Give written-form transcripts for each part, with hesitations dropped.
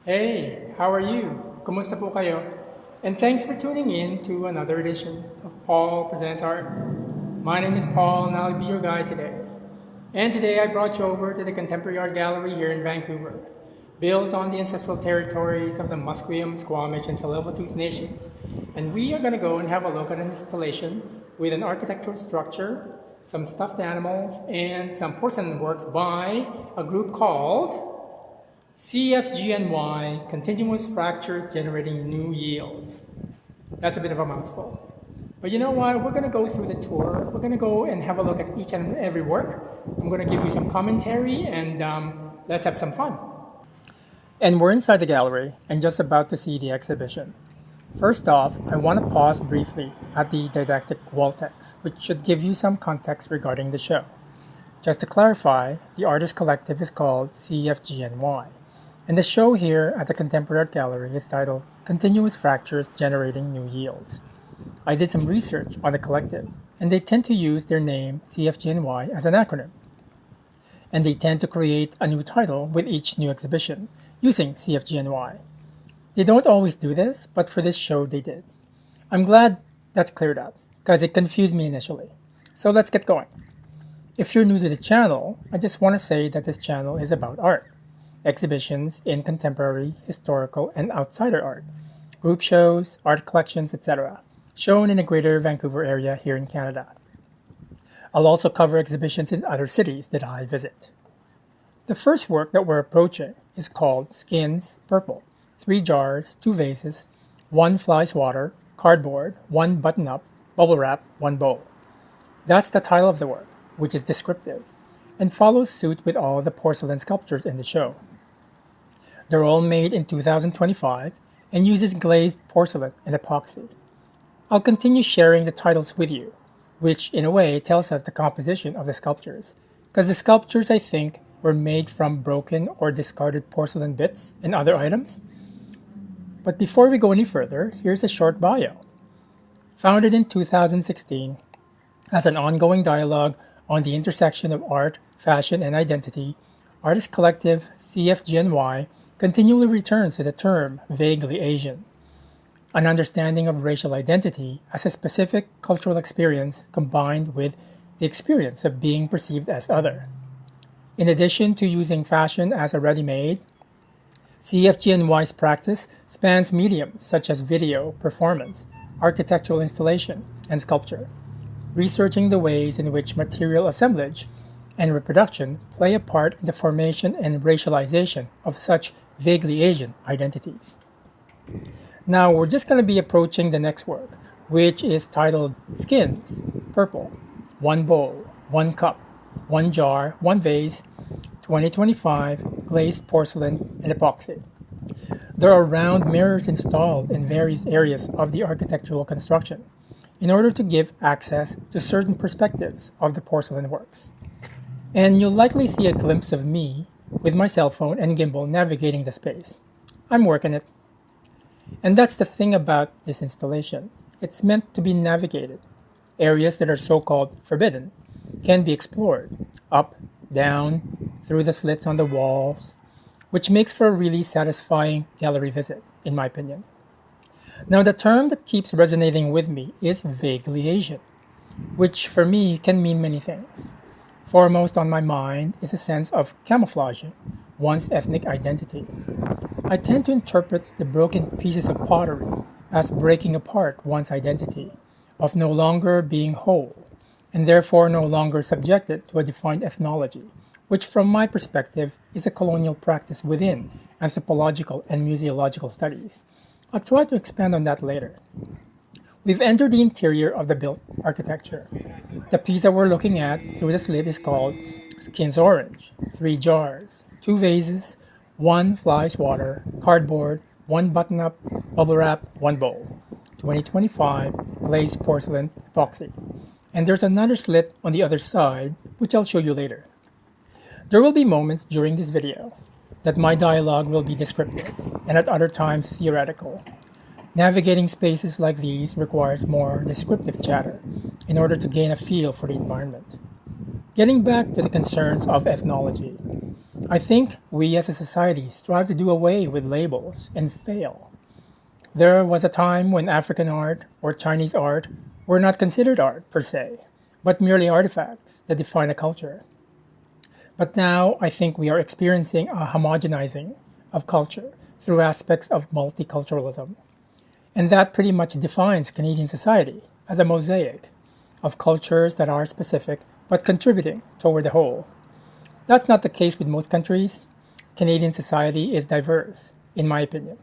Hey, how are you? Kumusta po kayo? And thanks for tuning in to another edition of Paul Presents Art. My name is Paul and I'll be your guide today. And today I brought you over to the Contemporary Art Gallery here in Vancouver, built on the ancestral territories of the Musqueam, Squamish, and Tsleil-Waututh nations. And we are going to go and have a look at an installation with an architectural structure, some stuffed animals, and some porcelain works by a group called CFGNY, continuous fractures generating new yields. That's a bit of a mouthful. But you know what? We're going to go through the tour. We're going to go and have a look at each and every work. I'm going to give you some commentary and let's have some fun. And we're inside the gallery and just about to see the exhibition. First off, I want to pause briefly at the didactic wall text, which should give you some context regarding the show. Just to clarify, the artist collective is called CFGNY. And the show here at the Contemporary Art Gallery is titled Continuous Fractures Generating New Yields. I did some research on the collective, and they tend to use their name CFGNY as an acronym. And they tend to create a new title with each new exhibition using CFGNY. They don't always do this, but for this show they did. I'm glad that's cleared up, because it confused me initially. So let's get going. If you're new to the channel, I just want to say that this channel is about art. Exhibitions in contemporary, historical, and outsider art, group shows, art collections, etc., shown in the greater Vancouver area here in Canada. I'll also cover exhibitions in other cities that I visit. The first work that we're approaching is called Skins Purple. 3 jars, 2 vases, 1 flies water, cardboard, 1 button-up, bubble wrap, 1 bowl. That's the title of the work, which is descriptive, and follows suit with all the porcelain sculptures in the show. They're all made in 2025 and uses glazed porcelain and epoxy. I'll continue sharing the titles with you, which in a way tells us the composition of the sculptures, because the sculptures I think were made from broken or discarded porcelain bits and other items. But before we go any further, here's a short bio. Founded in 2016 as an ongoing dialogue on the intersection of art, fashion, and identity, artist collective CFGNY continually returns to the term vaguely Asian, an understanding of racial identity as a specific cultural experience combined with the experience of being perceived as other. In addition to using fashion as a ready-made, CFGNY's practice spans mediums such as video, performance, architectural installation, and sculpture, researching the ways in which material assemblage and reproduction play a part in the formation and racialization of such vaguely Asian identities. Now we're just going to be approaching the next work, which is titled Skins Purple. 1 bowl, 1 cup, 1 jar, 1 vase, 2025, glazed porcelain and epoxy. There are round mirrors installed in various areas of the architectural construction in order to give access to certain perspectives of the porcelain works. And you'll likely see a glimpse of me with my cell phone and gimbal navigating the space. I'm working it. And that's the thing about this installation. It's meant to be navigated. Areas that are so-called forbidden can be explored, up, down, through the slits on the walls, which makes for a really satisfying gallery visit, in my opinion. Now the term that keeps resonating with me is vaguely Asian, which for me can mean many things. Foremost on my mind is a sense of camouflaging one's ethnic identity. I tend to interpret the broken pieces of pottery as breaking apart one's identity, of no longer being whole, and therefore no longer subjected to a defined ethnology, which from my perspective is a colonial practice within anthropological and museological studies. I'll try to expand on that later. We've entered the interior of the built architecture. The piece that we're looking at through the slit is called Skins Orange. 3 jars, 2 vases, 1 flies water, cardboard, 1 button-up, bubble wrap, 1 bowl. 2025 glazed porcelain epoxy. And there's another slit on the other side, which I'll show you later. There will be moments during this video that my dialogue will be descriptive, and at other times theoretical. Navigating spaces like these requires more descriptive chatter in order to gain a feel for the environment. Getting back to the concerns of ethnology, I think we as a society strive to do away with labels and fail. There was a time when African art or Chinese art were not considered art per se, but merely artifacts that define a culture. But now I think we are experiencing a homogenizing of culture through aspects of multiculturalism. And that pretty much defines Canadian society as a mosaic of cultures that are specific but contributing toward the whole. That's not the case with most countries. Canadian society is diverse, in my opinion,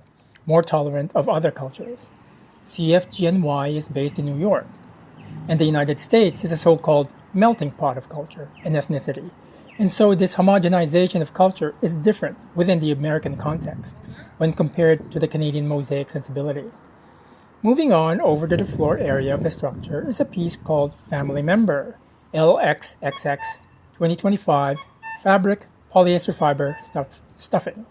more tolerant of other cultures. CFGNY is based in New York, and the United States is a so called melting pot of culture and ethnicity. And so this homogenization of culture is different within the American context when compared to the Canadian mosaic sensibility. Moving on over to the floor area of the structure is a piece called Family Member, LXXX 2025, fabric, polyester fiber, stuffing.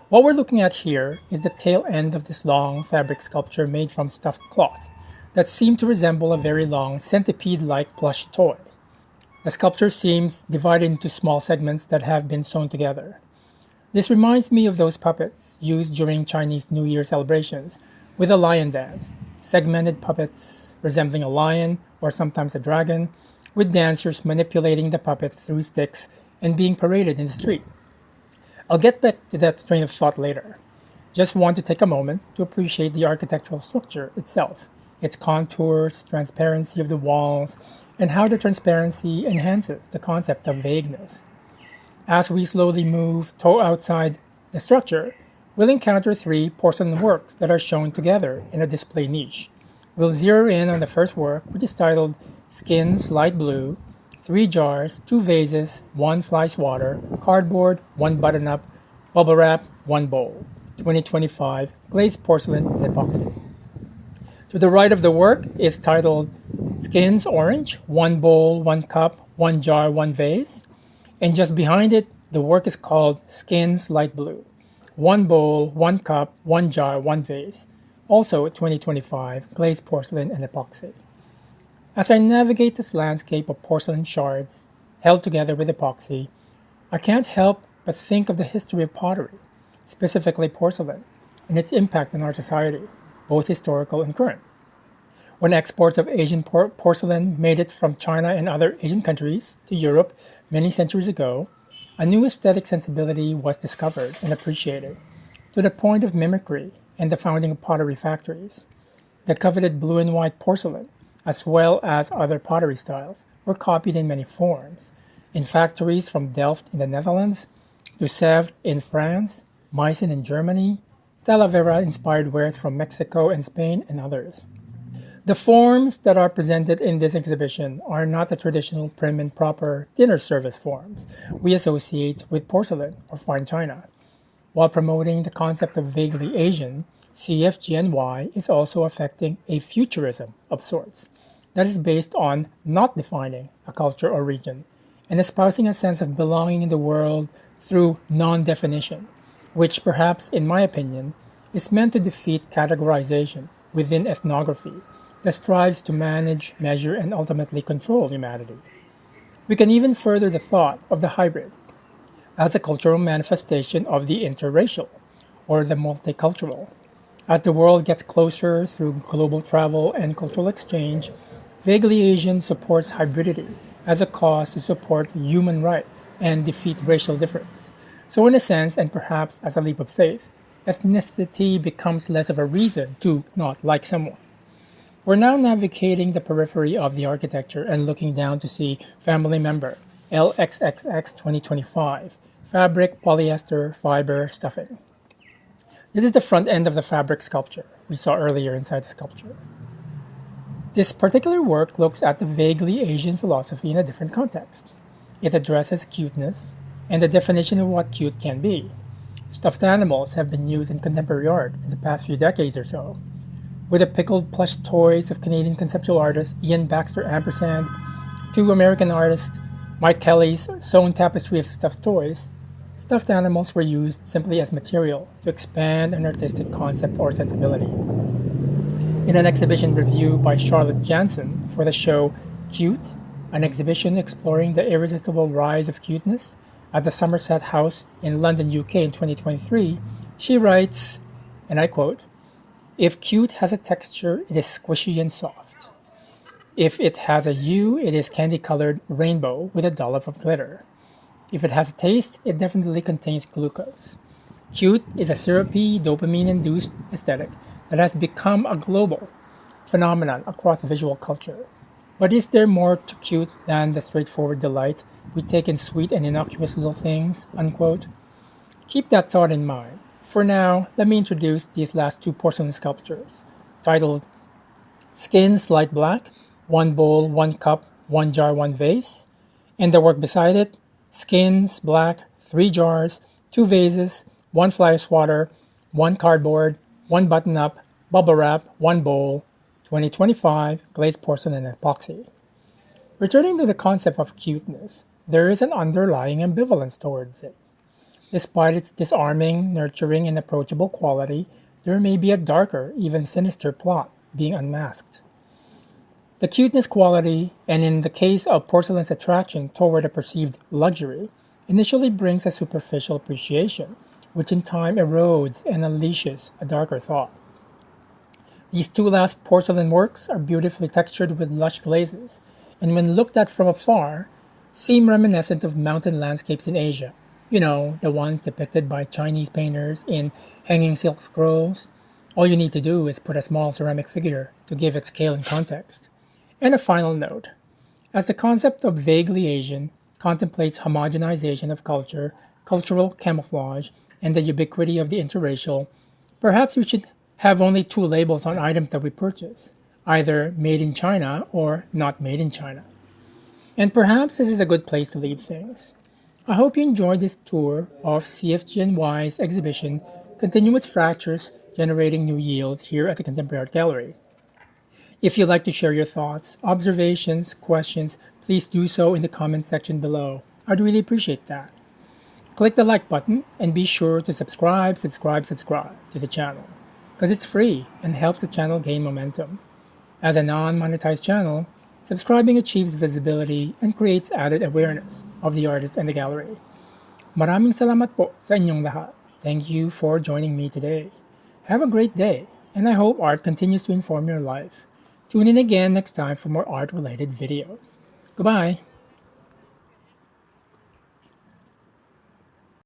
What we're looking at here is the tail end of this long fabric sculpture made from stuffed cloth that seemed to resemble a very long centipede-like plush toy. The sculpture seems divided into small segments that have been sewn together. This reminds me of those puppets used during Chinese New Year celebrations with a lion dance, segmented puppets resembling a lion or sometimes a dragon, with dancers manipulating the puppet through sticks and being paraded in the street. I'll get back to that train of thought later. Just want to take a moment to appreciate the architectural structure itself, its contours, transparency of the walls, and how the transparency enhances the concept of vagueness. As we slowly move outside the structure, we'll encounter three porcelain works that are shown together in a display niche. We'll zero in on the first work, which is titled Skins Light Blue, 3 jars, 2 vases, 1 fly swatter, cardboard, 1 button-up, bubble wrap, 1 bowl. 2025, glazed porcelain and epoxy. To the right of the work is titled Skins Orange, 1 bowl, 1 cup, 1 jar, 1 vase. And just behind it, the work is called Skins Light Blue, 1 bowl, 1 cup, 1 jar, 1 vase. Also 2025, glazed porcelain and epoxy. As I navigate this landscape of porcelain shards held together with epoxy, I can't help but think of the history of pottery, specifically porcelain, and its impact on our society, both historical and current. When exports of Asian porcelain made it from China and other Asian countries to Europe many centuries ago, a new aesthetic sensibility was discovered and appreciated, to the point of mimicry and the founding of pottery factories. The coveted blue and white porcelain, as well as other pottery styles, were copied in many forms, in factories from Delft in the Netherlands, to Sèvres in France, Meissen in Germany, Talavera-inspired wares from Mexico and Spain, and others. The forms that are presented in this exhibition are not the traditional prim and proper dinner service forms we associate with porcelain or fine china. While promoting the concept of vaguely Asian, CFGNY is also affecting a futurism of sorts that is based on not defining a culture or region and espousing a sense of belonging in the world through non-definition, which perhaps, in my opinion, is meant to defeat categorization within ethnography that strives to manage, measure, and ultimately control humanity. We can even further the thought of the hybrid as a cultural manifestation of the interracial, or the multicultural. As the world gets closer through global travel and cultural exchange, Vaguely Asian supports hybridity as a cause to support human rights and defeat racial difference. So in a sense, and perhaps as a leap of faith, ethnicity becomes less of a reason to not like someone. We're now navigating the periphery of the architecture and looking down to see Family Member, LXXX 2025, fabric, polyester, fiber, stuffing. This is the front end of the fabric sculpture we saw earlier inside the sculpture. This particular work looks at the vaguely Asian philosophy in a different context. It addresses cuteness and the definition of what cute can be. Stuffed animals have been used in contemporary art in the past few decades or so. With the pickled plush toys of Canadian conceptual artist Ian Baxter Ampersand to American artist Mike Kelly's sewn tapestry of stuffed toys, stuffed animals were used simply as material to expand an artistic concept or sensibility. In an exhibition review by Charlotte Jansen for the show Cute, an exhibition exploring the irresistible rise of cuteness, at the Somerset House in London, UK in 2023, she writes, and I quote, "If cute has a texture, it is squishy and soft. If it has a hue, it is candy-colored rainbow with a dollop of glitter. If it has a taste, it definitely contains glucose. Cute is a syrupy, dopamine-induced aesthetic that has become a global phenomenon across visual culture. But is there more to cute than the straightforward delight we take in sweet and innocuous little things?" Unquote. Keep that thought in mind. For now, let me introduce these last two porcelain sculptures, titled Skins Light Black, One Bowl, One Cup, One Jar, One Vase, and the work beside it, Skins Black, Three Jars, Two Vases, One Fly Swatter, One Cardboard, One Button Up, Bubble Wrap, One Bowl, 2025, Glazed Porcelain and Epoxy. Returning to the concept of cuteness, there is an underlying ambivalence towards it. Despite its disarming, nurturing, and approachable quality, there may be a darker, even sinister plot being unmasked. The cuteness quality, and in the case of porcelain's attraction toward a perceived luxury, initially brings a superficial appreciation, which in time erodes and unleashes a darker thought. These two last porcelain works are beautifully textured with lush glazes, and when looked at from afar, seem reminiscent of mountain landscapes in Asia. You know, the ones depicted by Chinese painters in hanging silk scrolls. All you need to do is put a small ceramic figure to give it scale and context. And a final note. As the concept of vaguely Asian contemplates homogenization of culture, cultural camouflage, and the ubiquity of the interracial, perhaps we should have only two labels on items that we purchase, either made in China or not made in China. And perhaps this is a good place to leave things. I hope you enjoyed this tour of CFGNY's exhibition, Continuous Fractures Generating New Yields, here at the Contemporary Art Gallery. If you'd like to share your thoughts, observations, questions, please do so in the comment section below. I'd really appreciate that. Click the like button and be sure to subscribe to the channel, because it's free and helps the channel gain momentum. As a non-monetized channel, subscribing achieves visibility and creates added awareness of the artist and the gallery. Maraming salamat po sa inyong lahat. Thank you for joining me today. Have a great day, and I hope art continues to inform your life. Tune in again next time for more art-related videos. Goodbye!